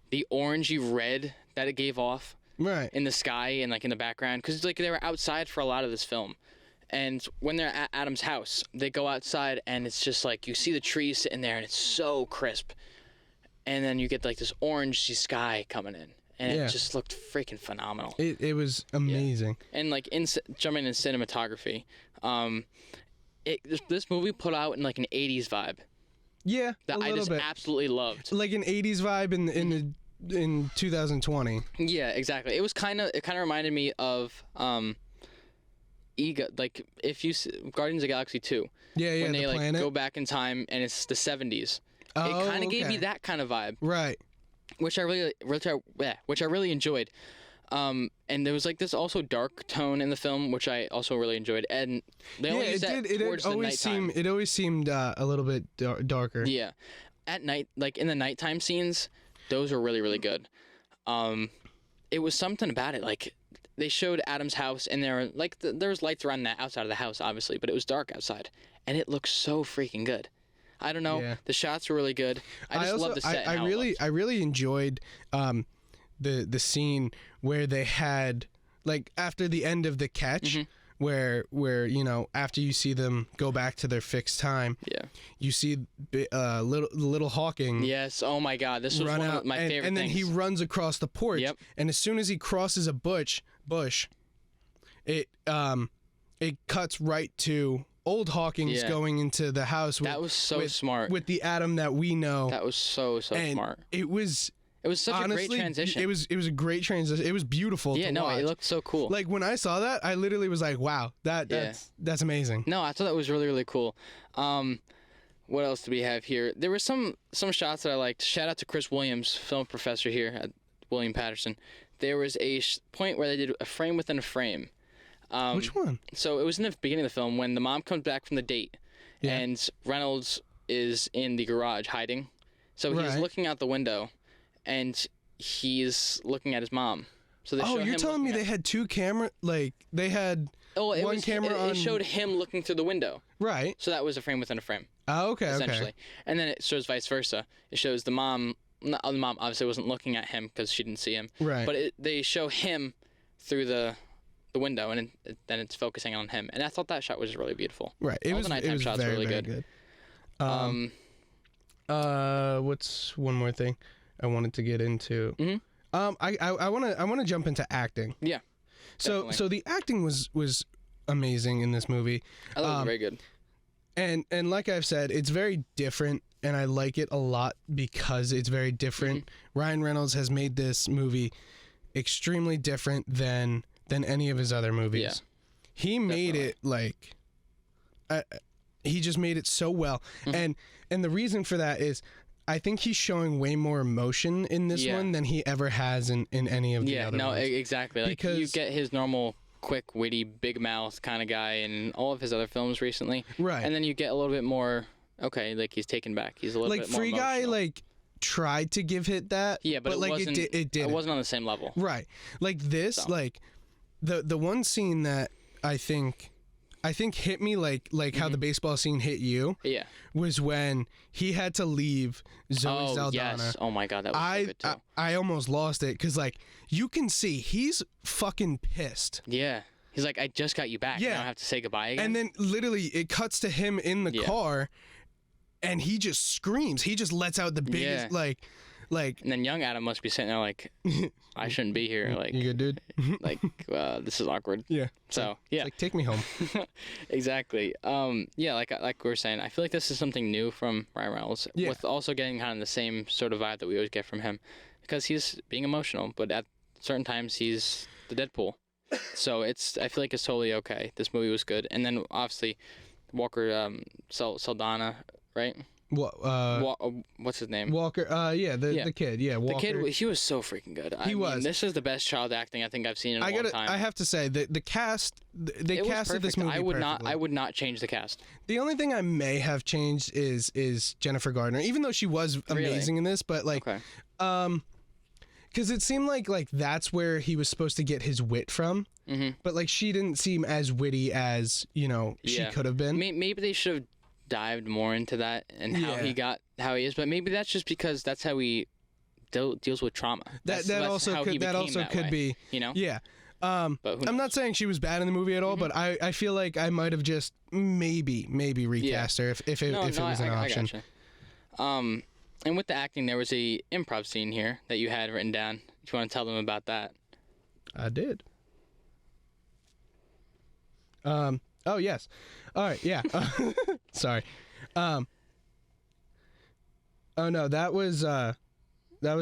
the orangey red that it gave off in the sky and like in the background, because like they were outside for a lot of this film. And when they're at Adam's house, they go outside, and it's just like you see the trees sitting there, and it's so crisp. And then you get like this orangey sky coming in, and it just looked freaking phenomenal. It was amazing. Yeah. And like jumping in cinematography, this movie put out in like an 80s vibe. Yeah, that I just absolutely loved. Like an 80s vibe in 2020. Yeah, exactly. It kind of reminded me of like if you Guardians of the Galaxy 2. Yeah, when they like planet. go back in time and it's the 70s. It kind of gave me that kind of vibe. Right. Which I really enjoyed. And there was like this also dark tone in the film, which I also really enjoyed. And they only used that towards the nighttime. It always seemed a little bit darker. Yeah. At night, like in the nighttime scenes, those were really, really good. It was something about it, like they showed Adam's house, and there was lights around the outside of the house, obviously, but it was dark outside, and it looked so freaking good. I don't know. Yeah. The shots were really good. I just love the set. I really enjoyed the scene where they had like after the end of the catch. Where you know, after you see them go back to their fixed time, you see little Hawking. Yes. Oh my God, this was one of my favorite things. And then he runs across the porch. Yep. And as soon as he crosses a bush, it cuts right to old Hawking's going into the house. That was so smart. With the Adam that we know. That was so smart. It was such a great transition. It was a great transition. It was beautiful to watch. It looked so cool. Like when I saw that, I literally was like, wow, that's amazing. No, I thought that was really, really cool. What else do we have here? There were some shots that I liked. Shout out to Chris Williams, film professor here at William Patterson. There was a point where they did a frame within a frame. Which one? So it was in the beginning of the film when the mom comes back from the date, and Reynolds is in the garage hiding. So he's looking out the window, and he's looking at his mom. So they show you're telling me they had two camera, like they had one camera on. It showed him looking through the window. Right. So that was a frame within a frame. Oh, okay. Essentially, and then it shows vice versa. It shows the mom. The mom obviously wasn't looking at him because she didn't see him. Right. But they show him through the window, and then it's focusing on him. And I thought that shot was really beautiful. Right. All the nighttime shots were really good. What's one more thing I wanted to get into? I want to jump into acting. Yeah. So the acting was amazing in this movie. I thought it was very good. And like I've said, it's very different, and I like it a lot because it's very different. Ryan Reynolds has made this movie extremely different than any of his other movies. Yeah, he made it like he just made it so well. And the reason for that is I think he's showing way more emotion in this one than he ever has in any of the other ones. Yeah, no, exactly. Like because you get his normal quick, witty, big mouth kind of guy in all of his other films recently. Right. And then you get a little bit more, like he's taken back. He's a little bit more emotional. Free Guy, like, tried to give it that. Yeah, but like, it didn't. It wasn't on the same level. Right. Like this, like, the one scene that I think hit me like how the baseball scene hit you. Yeah. Was when he had to leave Zoey Saldana. Yes. Oh my God, that was so good too. I almost lost it because like you can see he's fucking pissed. Yeah. He's like, I just got you back. Yeah. Now I have to say goodbye again. And then literally it cuts to him in the car, and he just screams. He just lets out the biggest like. And then young Adam must be sitting there like, I shouldn't be here. Like, you good, dude? like, this is awkward. Yeah. So yeah, it's like, take me home. Exactly. Yeah, like we were saying, I feel like this is something new from Ryan Reynolds, with also getting kind of the same sort of vibe that we always get from him, because he's being emotional, but at certain times he's the Deadpool. So I feel like it's totally okay. This movie was good, and then obviously Walker Saldana, right? What's his name? Walker. The kid. Yeah, Walker. The kid. He was so freaking good. I mean, this is the best child acting I think I've seen in a long time. I have to say the cast. They casted this movie perfectly. I would not change the cast. The only thing I may have changed is Jennifer Gardner, even though she was amazing in this. But like, because it seemed like that's where he was supposed to get his wit from. Mm-hmm. But like, she didn't seem as witty as she could have been. Maybe they should have dived more into that and how he is, but maybe that's just because that's how he deals with trauma. That also could be, you know. Yeah. But I'm not saying she was bad in the movie at all, but I feel like I might have just maybe recast her if it was an option. I gotcha. And with the acting, there was a improv scene here that you had written down. If you want to tell them about that. I did. Oh yes. All right. Yeah. Sorry. Oh no, that was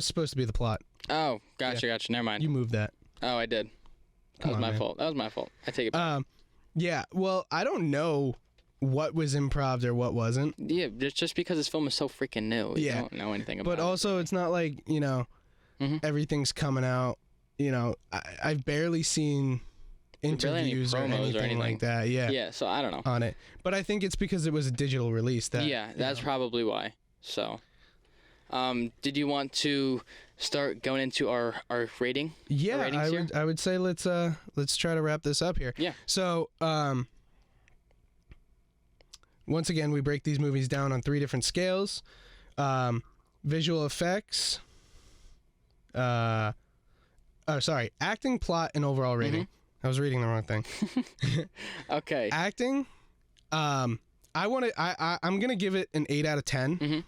supposed to be the plot. Oh, gotcha. Never mind. You moved that. Oh, I did. That was my fault. I take it back. Yeah. Well, I don't know what was improv or what wasn't. Yeah, just because this film is so freaking new. You don't know anything about it. But also, it's not like, everything's coming out. I've barely seen interviews or anything like that. Yeah, so I don't know on it, but I think it's because it was a digital release. That's probably why. So did you want to start going into our rating? I would say let's try to wrap this up here. So once again, we break these movies down on 3 different scales: visual effects, acting, plot, and overall rating. I was reading the wrong thing. Okay. Acting, I'm gonna give it an 8 out of 10. Mm-hmm.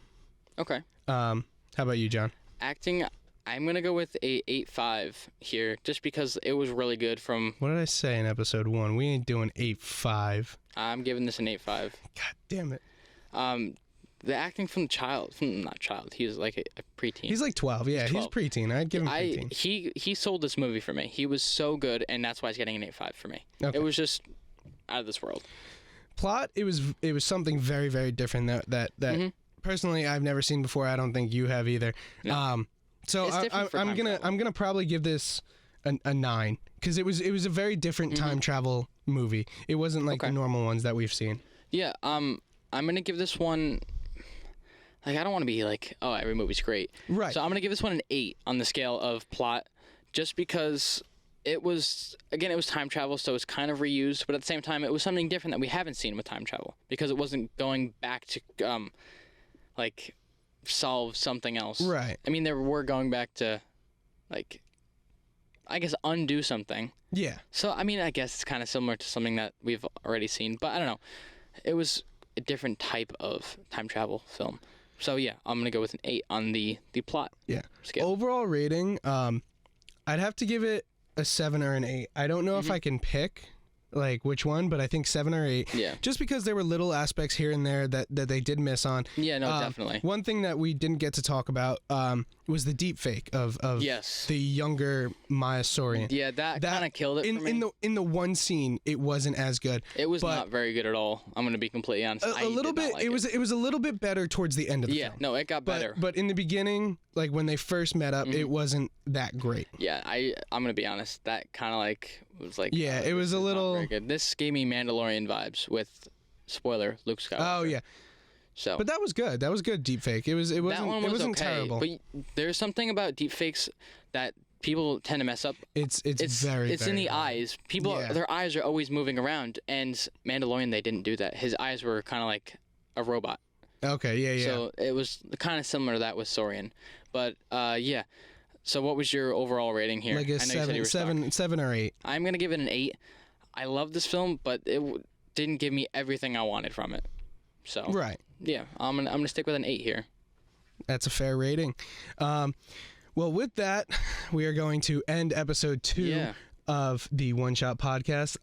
Okay. How about you, John? Acting, I'm gonna go with a 8.5 here, just because it was really good. From what did I say in episode 1? We ain't doing 8.5. I'm giving this an 8.5. God damn it. The acting from not child. He was like a preteen. He's like 12. Yeah, he's preteen. I'd give him preteen. He sold this movie for me. He was so good, and that's why he's getting an 8.5 for me. Okay. It was just out of this world. Plot, it was something very, very different that personally I've never seen before. I don't think you have either. No. So I'm gonna probably give this a 9, because it was a very different time travel movie. It wasn't like the normal ones that we've seen. Yeah. I'm gonna give this one. Like, I don't want to be like, oh, every movie's great. Right. So I'm going to give this one an 8 on the scale of plot, just because it was time travel, so it's kind of reused, but at the same time, it was something different that we haven't seen with time travel, because it wasn't going back to, solve something else. Right. I mean, they were going back to, I guess, undo something. Yeah. So, I mean, I guess it's kind of similar to something that we've already seen, but I don't know. It was a different type of time travel film. So yeah, I'm gonna go with an 8 on the plot. Yeah. Scale. Overall rating, I'd have to give it a 7 or an 8. I don't know if I can pick which one, but I think 7 or 8. Yeah. Just because there were little aspects here and there that they did miss on. Yeah, no, definitely. One thing that we didn't get to talk about was the deep fake of the younger Maya Sorian. Yeah, that kind of killed it for me. In the one scene, it wasn't as good. It was not very good at all. I'm gonna be completely honest. A little bit. It was a little bit better towards the end of the film. Yeah, no, it got better. But in the beginning, like when they first met up, it wasn't that great. Yeah, I'm gonna be honest. That kind of was like. Yeah, it was a little. Very good. This gave me Mandalorian vibes with, spoiler, Luke Skywalker. Oh yeah. So. But that was good. That was good deepfake. It wasn't. That one was wasn't okay, terrible. But there's something about deepfakes that people tend to mess up. It's in the eyes. People, their eyes are always moving around, and Mandalorian, they didn't do that. His eyes were kind of like a robot. Okay, yeah. So it was kind of similar to that with Sorian, but yeah. So what was your overall rating here? Like a 7 or 8. I'm gonna give it an 8. I love this film, but it didn't give me everything I wanted from it. So Right. yeah, I'm gonna stick with an 8 here. That's a fair rating. Well, with that, we are going to end episode 2 of the One Shot Podcast.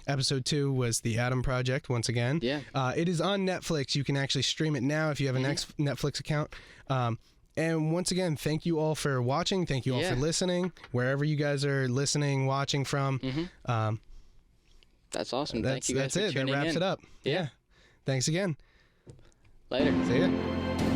Episode 2 was The Adam Project, once again. Yeah. It is on Netflix. You can actually stream it now if you have a Netflix account. And once again, thank you all for watching. Thank you all for listening, wherever you guys are listening, watching from. That's awesome. Thank you guys for tuning in. That wraps it up. Yeah. Thanks again. Later. See ya.